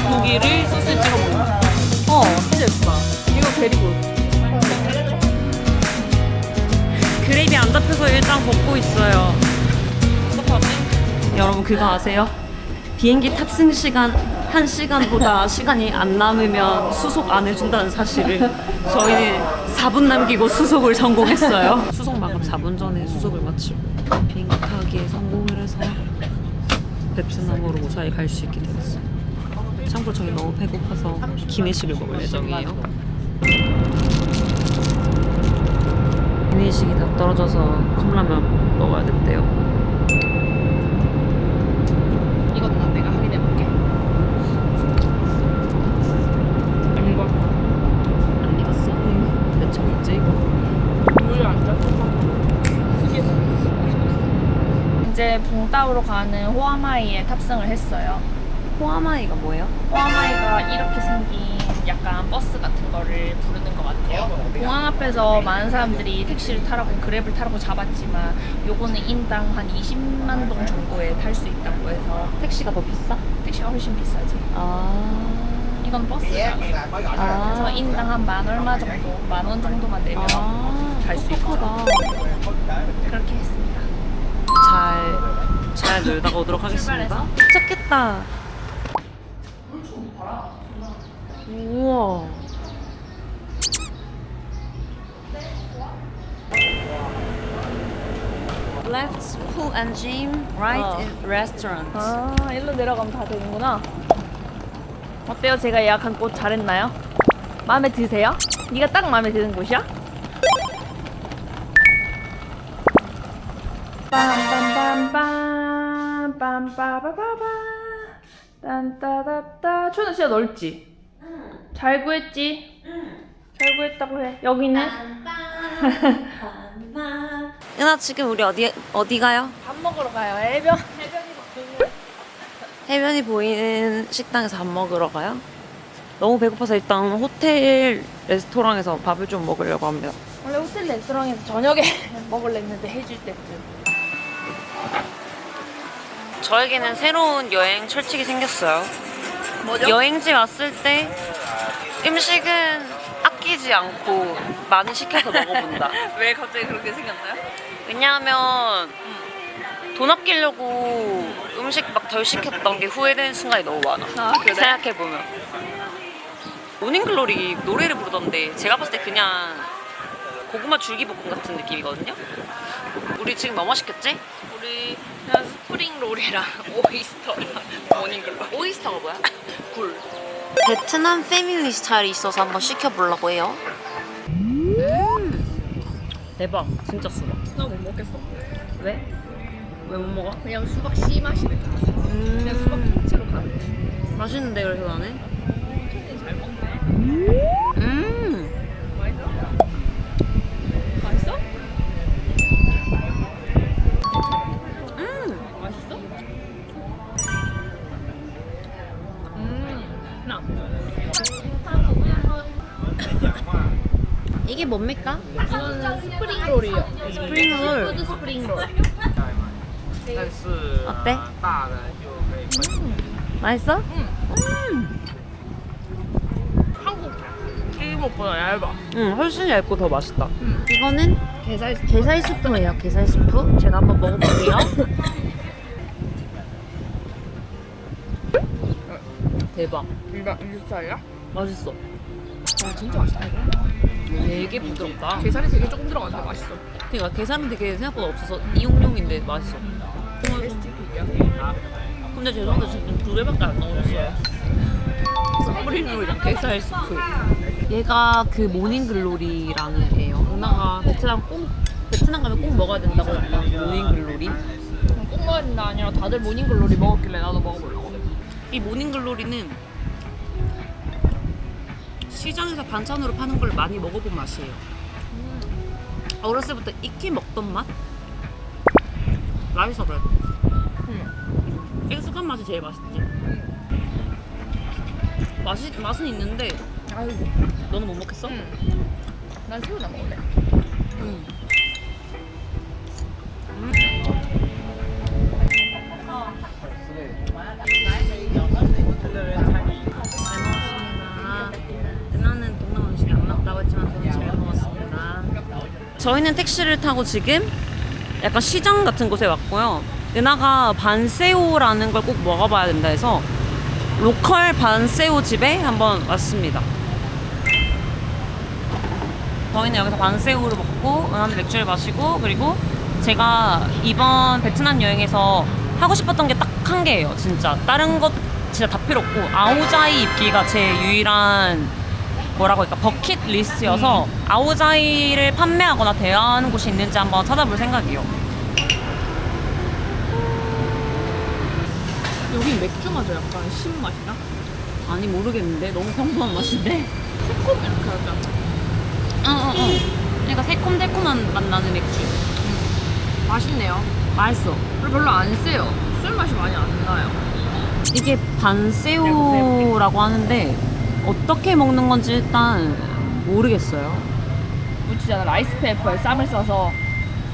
고기를 소스에 찍어 먹는 거. 진짜 예쁘다. 이거 베리굿. 그랩이 안 잡혀서 일단 걷고 있어요. 어떡하지? 여러분 그거 아세요? 비행기 탑승 시간 1시간보다 시간이 안 남으면 수속 안 해준다는 사실을 저희는 4분 남기고 수속을 성공했어요. 수속 마감 4분 전에 수속을 마치고 비행기 타기에 성공을 해서 베트남으로 무사히 갈 수 있게 되었어요. 참고로 저희 너무 배고파서 기내식을 먹을 예정이에요. 기내식이 다 떨어져서 컵라면 먹어야 된대요. 이건 난 내가 확인해볼게. 아닌 거. 안 익었어? 응. 대체 언제 이거? 물을 안 짰어. 이제 봉따오로 가는 호아마이에 탑승을 했어요. 호아마이가 뭐예요? 호아마이가 이렇게 생긴 약간 버스 같은 거를 부르는 것 같아요. 공항 앞에서 많은 사람들이 택시를 타라고 그랩을 타라고 잡았지만 요거는 인당 한 20만 동 정도에 탈 수 있다고 해서 택시가 더 비싸? 택시가 훨씬 비싸지. 이건 버스잖아. 그래서 인당 한 만 얼마 정도, 10,000원 정도만 내면 갈 수 있고 그렇게 했습니다. 잘 놀다가 오도록 하겠습니다. 도착했다. 우와. Left pool and gym, right is restaurant. 일로 내려가면 다 되는구나. 어때요? 제가 예약한 곳 잘했나요? 마음에 드세요? 네가 딱 마음에 드는 곳이야? 빰빰빰빰 빰빠바바바 딴따다따. 초는 진짜 넓지? 잘 구했지? 잘 구했다고 해. 여기는? 은하 지금 우리 어디 가요? 밥 먹으러 가요. 해변이 먹는. 해변이 보이는 식당에서 밥 먹으러 가요? 너무 배고파서 일단 호텔 레스토랑에서 밥을 좀 먹으려고 합니다. 원래 호텔 레스토랑에서 저녁에 먹으려 했는데 해줄 때쯤. 저에게는 새로운 여행 철칙이 생겼어요. 뭐죠? 여행지 왔을 때 음식은 아끼지 않고 많이 시켜서 먹어본다. 왜 갑자기 그렇게 생겼나요? 왜냐하면 돈 아끼려고 음식 막 덜 시켰던 게 후회되는 순간이 너무 많아. 그래? 생각해보면 모닝글로리 노래를 부르던데 제가 봤을 때 그냥 고구마 줄기볶음 같은 느낌이거든요. 우리 지금 뭐 시켰지? 우리 그냥 스프링 롤이랑 오이스터랑 모닝글로. 오이스터가 뭐야? 굴. 베트남 패밀리 스타일이 있어서 한번 시켜보려고 해요. 대박, 진짜 수박. 나 못 먹겠어. 왜? 왜 못 먹어? 그냥 수박 씨 맛이 나. 그냥 수박 통째로 가는. 맛있는데 그래서 나는? 잘 먹네. 맛있어? 맛있어? 맛있어? 나. 이게 뭡니까? 이거는 스프링 롤이요. 스프링 롤. 푸드 스프링 롤. 어때? 맛있어? 한국 일본보다 얇아. 응, 훨씬 얇고 더 맛있다. 이거는 게살 스프예요. 게살 스프. 제가 한번 먹어볼게요. 대박. 일반 일살이야? 맛있어. 와 진짜 맛있다 이거. 되게 부드럽다. 게살이 되게 조금 들어갔는데 맛있어. 그러니까 게살은 되게 생각보다 없어서 이용용인데 맛있어. 베스트픽이야. 근데 죄송한데 지금 2개밖에 안 나오셨어요. 스프링롤이랑 게살 스프. 얘가 그 모닝글로리라는 애예요. 누나가 베트남 가면 꼭 먹어야 된다고 했던 모닝글로리. 꼭 먹어야 된다 아니라 다들 모닝글로리 먹었길래 나도 먹어보려고. 이 모닝글로리는 시장에서 반찬으로 파는 걸 많이 먹어본 맛이에요. 어렸을 때부터 익히 먹던 맛? 맛있어 그래도. 익숙한 맛이 제일 맛있지. 맛은 있는데 아이고. 너는 못 먹겠어? 난 새우나 먹을래. 저희는 택시를 타고 지금 약간 시장 같은 곳에 왔고요. 은하가 반새우라는 걸 꼭 먹어봐야 된다 해서 로컬 반새우 집에 한번 왔습니다. 저희는 여기서 반새우를 먹고 은하는 맥주를 마시고, 그리고 제가 이번 베트남 여행에서 하고 싶었던 게 딱 한 개예요. 진짜 다른 것 진짜 다 필요 없고 아오자이 입기가 제 유일한 뭐라고 할까 버킷리스트여서 아오자이를 판매하거나 대여하는 곳이 있는지 한번 찾아볼 생각이에요. 여기 맥주마저 약간 신맛이나? 아니 모르겠는데 너무 평범한 맛인데. 새콤 이렇게 하잖아. 그러니까 새콤달콤한 맛 나는 맥주. 맛있네요. 맛있어. 그리고 별로 안 세요. 술 맛이 많이 안 나요. 이게 반새우라고 하는데 어떻게 먹는 건지 일단 모르겠어요. 무치잖아. 라이스 페이퍼에 쌈을 싸서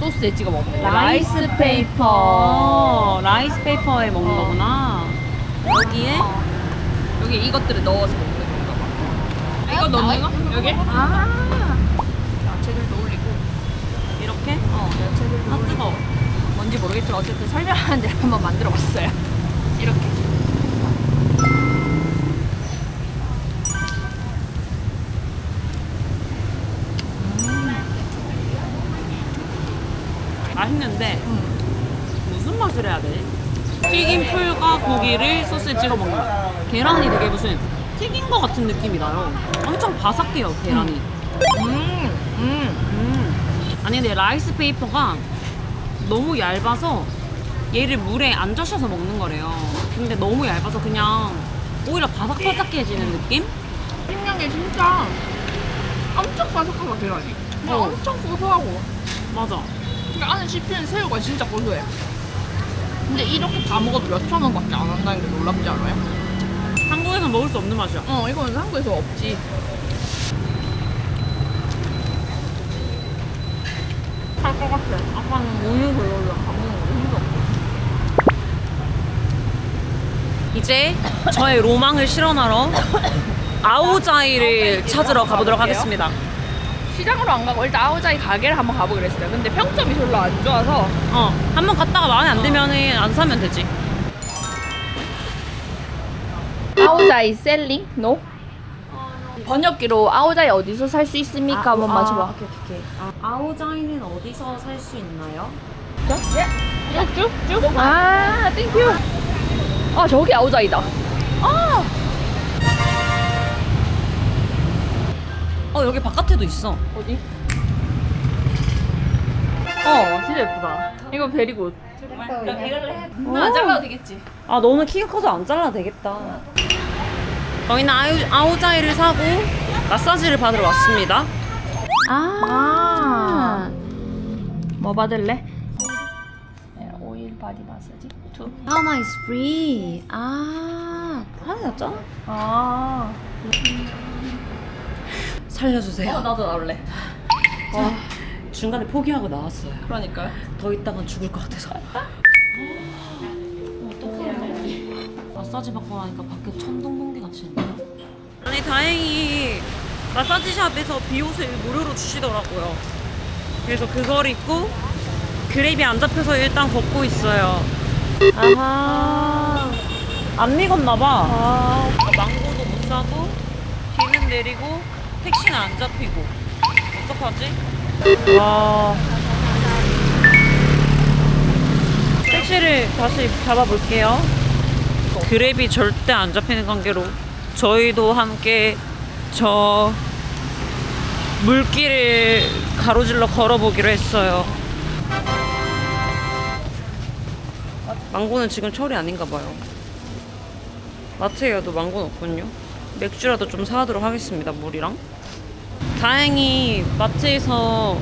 소스에 찍어 먹는 거. 라이스 페이퍼에 먹는 거구나. 여기에 여기 이것들을 넣어서 먹는 건가 봐. 이거 넣는 거? 여기? 야채들도 올리고. 이렇게 야채들도 아 올리고. 뜨거워. 뭔지 모르겠지만 어쨌든 설명하는 대로 한번 만들어 봤어요. 이렇게. 맛있는데 무슨 맛을 해야 되지? 튀긴 풀과 고기를 소스에 찍어 먹는 거. 계란이 되게 무슨 튀긴 거 같은 느낌이 나요. 엄청 바삭해요 계란이. 아니 근데 라이스 페이퍼가 너무 얇아서 얘를 물에 안 적셔서 먹는 거래요. 근데 너무 얇아서 그냥 오히려 바삭바삭해지는 느낌? 신기한 게 진짜 엄청 바삭하다 계란이. 그냥 어. 엄청 고소하고. 맞아. 근데 안에 씹히는 새우가 진짜 고소해. 근데 이렇게 다 먹어도 몇 천 원밖에 안 한다는 게 놀랍지 않아요? 한국에서 먹을 수 없는 맛이야. 이거는 한국에서 없지. 할 것 같아. 아빠는 우유 별로로 안 먹는 거 힘들어. 이제 저의 로망을 실현하러 아오자이를 찾으러 가보도록 하겠습니다. 시장으로 안 가고 일단 아오자이 가게를 한번 가보기로 했어요. 근데 평점이 별로 안 좋아서 한번 갔다가 마음에 안 들면은 안 사면 되지. 아오자이 셀링? 노? 번역기로 아오자이 어디서 살 수 있습니까? 한번 맞춰봐. 오케이. 아오자이는 어디서 살 수 있나요? 쭉? 아, 땡큐. 아, 저기 아오자이다. 여기 바깥에도 있어. 어디? 진짜 예쁘다. 이거 베리굿. 오. 안 잘라도 되겠지? 아 너는 키가 커서 안 잘라도 되겠다. 저희는 아오자이를 사고 마사지를 받으러 왔습니다. 뭐 받을래? 오일 바디 마사지? How is free? 하나 샀잖아? 살려주세요. 나도 나올래. 중간에 포기하고 나왔어요. 그러니까요. 더 있다간 죽을 것 같아서. 마사지 받고 나니까 밖에 천둥번개 같이 있네요. 아니 다행히 마사지샵에서 비옷을 무료로 주시더라고요. 그래서 그걸 입고 그랩이 안 잡혀서 일단 걷고 있어요. 아하, 안 익었나봐. 망고도 못 사고 비는 내리고 택시는 안 잡히고 어떡하지? 와. 택시를 다시 잡아볼게요. 그랩이 절대 안 잡히는 관계로 저희도 함께 저 물길을 가로질러 걸어보기로 했어요. 망고는 지금 철이 아닌가 봐요. 마트에 가도 망고는 없군요. 맥주라도 좀 사도록 하겠습니다. 물이랑. 다행히 마트에서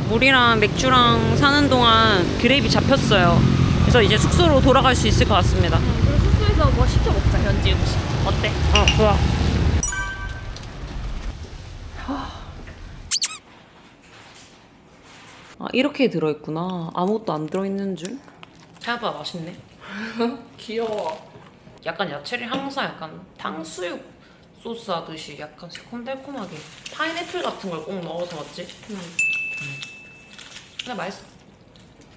물이랑 맥주랑 사는 동안 그랩이 잡혔어요. 그래서 이제 숙소로 돌아갈 수 있을 것 같습니다. 그리고 숙소에서 뭐 시켜 먹자. 현지 음식. 어때? 좋아. 이렇게 들어있구나. 아무것도 안 들어있는 줄. 생각보다 맛있네. 귀여워. 약간 야채를 항상 약간 탕수육 소스 하듯이 약간 새콤달콤하게 파인애플 같은 걸 꼭 넣어서 맞지? 근데 맛있어.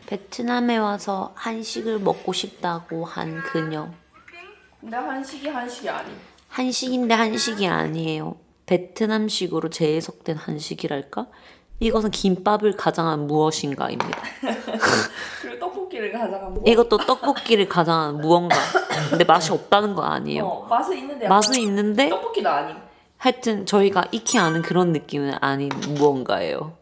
베트남에 와서 한식을 먹고 싶다고 한 그녀. 근데 한식이 아니. 한식인데 한식이 아니에요. 베트남식으로 재해석된 한식이랄까? 이것은 김밥을 가장한 무엇인가입니다. 그리고 떡볶이를 가져간 거. 이것도 떡볶이를 가장한 무언가. 근데 맛이 없다는 거 아니에요. 맛은 있는데. 맛은 있는데 떡볶이도 아니. 하여튼 저희가 익히 아는 그런 느낌은 아닌 무언가예요.